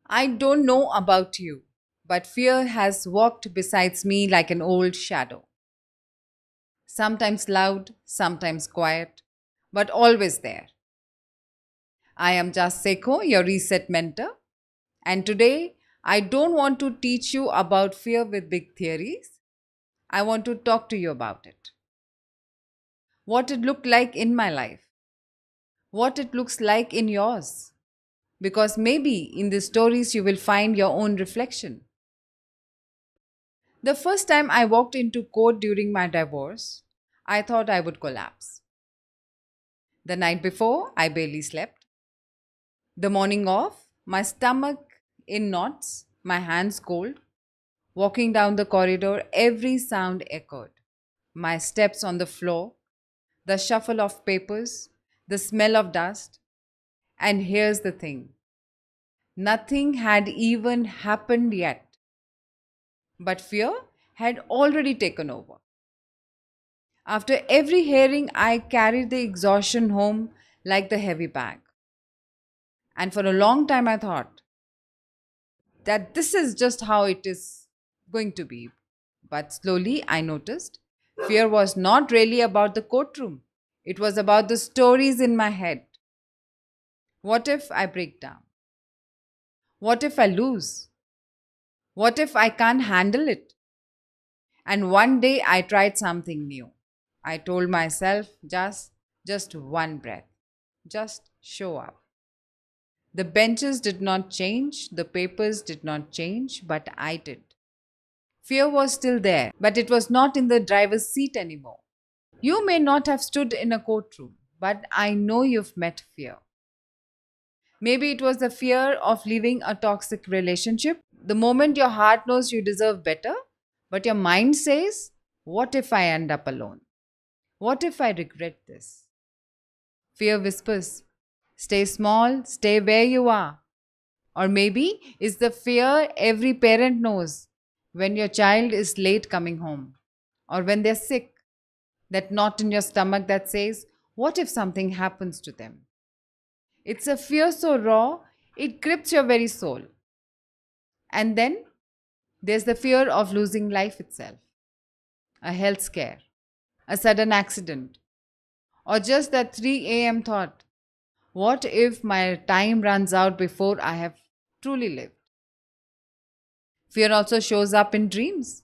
I don't know about you, but fear has walked beside me like an old shadow. Sometimes loud, sometimes quiet, but always there. I am Jas Sekho, your reset mentor, and today I don't want to teach you about fear with big theories. I want to talk to you about it. What it looked like in my life, what it looks like in yours. Because maybe in the stories you will find your own reflection. The first time I walked into court during my divorce, I thought I would collapse. The night before, I barely slept. The morning of, my stomach in knots, my hands cold. Walking down the corridor, every sound echoed. My steps on the floor, the shuffle of papers, the smell of dust. And here's the thing, nothing had even happened yet, but fear had already taken over. After every hearing, I carried the exhaustion home like the heavy bag. And for a long time, I thought that this is just how it is going to be. But slowly, I noticed fear was not really about the courtroom, it was about the stories in my head. What if I break down? What if I lose? What if I can't handle it? And one day I tried something new. I told myself just one breath. Just show up. The benches did not change, the papers did not change, but I did. Fear was still there, but it was not in the driver's seat anymore. You may not have stood in a courtroom, but I know you've met fear. Maybe it was the fear of leaving a toxic relationship. The moment your heart knows you deserve better, but your mind says, what if I end up alone? What if I regret this? Fear whispers, stay small, stay where you are. Or maybe it's the fear every parent knows when your child is late coming home or when they're sick, that knot in your stomach that says, what if something happens to them? It's a fear so raw, it grips your very soul. And then there's the fear of losing life itself, a health scare, a sudden accident, or just that 3 a.m. thought, what if my time runs out before I have truly lived? Fear also shows up in dreams.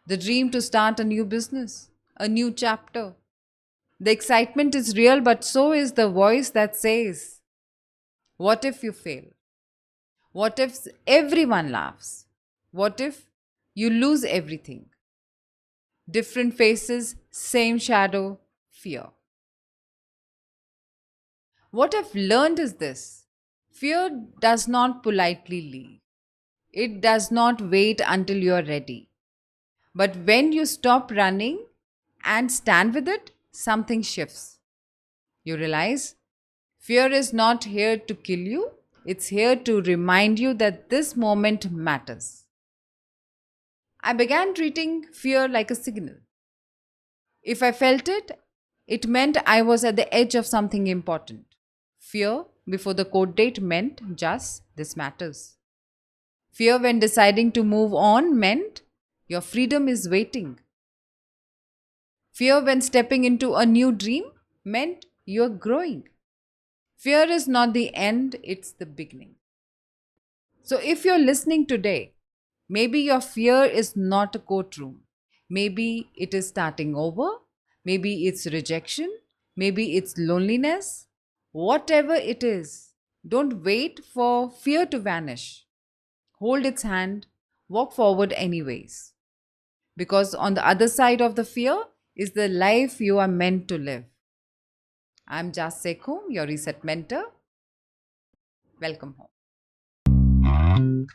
The dream to start a new business, a new chapter. The excitement is real, but so is the voice that says, what if you fail? What if everyone laughs? What if you lose everything? Different faces, same shadow, fear. What I've learned is this: fear does not politely leave, it does not wait until you are ready. But when you stop running and stand with it, something shifts. You realize fear is not here to kill you, it's here to remind you that this moment matters. I began treating fear like a signal. If I felt it, it meant I was at the edge of something important. Fear before the court date meant just this matters. Fear when deciding to move on meant your freedom is waiting. Fear when stepping into a new dream meant you're growing. Fear is not the end, it's the beginning. So if you're listening today, maybe your fear is not a courtroom. Maybe it is starting over. Maybe it's rejection. Maybe it's loneliness. Whatever it is, don't wait for fear to vanish. Hold its hand, walk forward anyways. Because on the other side of the fear is the life you are meant to live. I'm Jas Sekho, your reset mentor. Welcome home.